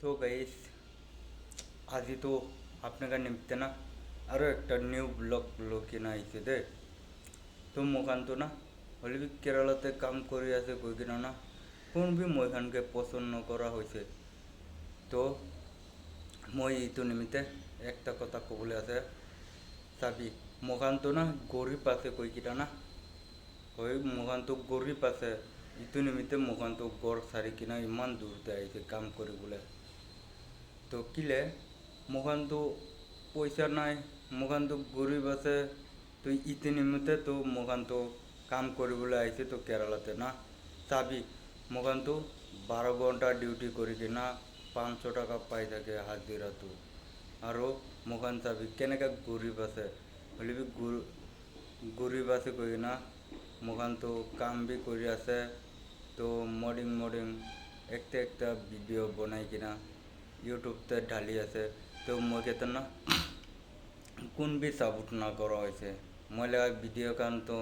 তো গাইস আজি তো আপনার নিমিত্তে না আরও একটা নিউ ব্লগ কিনা আইছে দে। তো মোখান তো না হলে বি কেরালাতে কাম করে আছে কই কিনা না কোন বি মইখানকে পছন্দ করা হয়েছে। তো মই ইটো নিমিত্তে একটা কথা কবলে আছে চাবি মোখান তো না গরিব আছে কই কিনা না ওই মোখান তো গরিব আছে ইটো নিমিত্তে মোখান তো গড় সারি কিনা ইমান দূরতে আইছে কাম করে বলে। তো কিলে মোখান তো পয়সা নাই মোখান তো গরিব আছে তো ইতি নিমিত্তে তো মোখান তো কাম কৰিবলৈ আহিছে তো কেৰালাতে না চাবি মোখান তো 12 ঘন্টা ডিউটি কৰি কিনা 500 টাকা পাই থাকে হাজিৰাটো আৰু মোখান চাবি কেনেকৈ গৰিব আছে হলে বি গৰিব আছে কৈ কিনা মোখান তো কাম বি কৰি আছে। তো মৰ্নিং একটা ভিডিঅ' বনাই কিনা ইউটিউবতে ঢালি আছে। তো মই কেতে না কোন বি সাপোর্ট না করা হয়েছে মই লাগা ভিডিও কান তো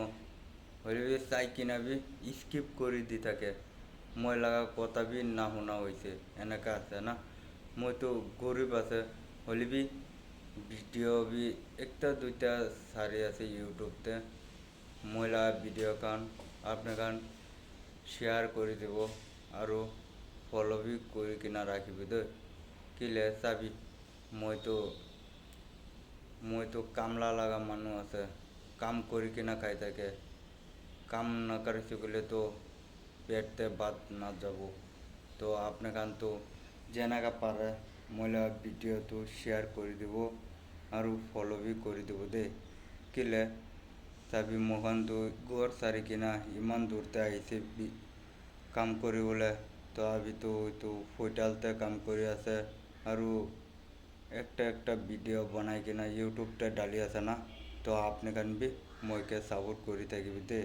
হলে বি চাই কিনা বি স্কিপ করে দি থাকে মই লাগা কথা বি না শুনা হয়েছে এনেকা আছে না। মই তো গরিব আছে হলে বি ভিডিও বি একটা দুইটা সারি আছে ইউটিউবতে মই লাগা ভিডিও কান আপনার কান শেয়ার করে দেব আৰু ফলো বি করে কিনা রাখিব দে কিলে চাবি মই তো কামলা লাগা মানুষ আছে কাম কৰি কিনা খাই থাকে কাম না কৰিছে গ'লে তো পেটতে ভাত না যাব। তো আপনি কান তো যেনেকা পাৰে মই লাগা ভিডিঅ'টো শ্বেয়াৰ কৰি দিব আৰু ফলো বি কৰি দিব দে কিলে চাবি মোখান তো ঘৰ সাৰি কিনা ইমান দূৰতে আহিছে কাম কৰিবলৈ। তো আবি তো হোটেলতে কাম কৰি আছে আৰু একটা ভিডিও বনাই কিনা ইউটিউবতে ডালি আছে না। তো আপনি কান বি মইকে সাপোর্ট করে থাকিবি দে।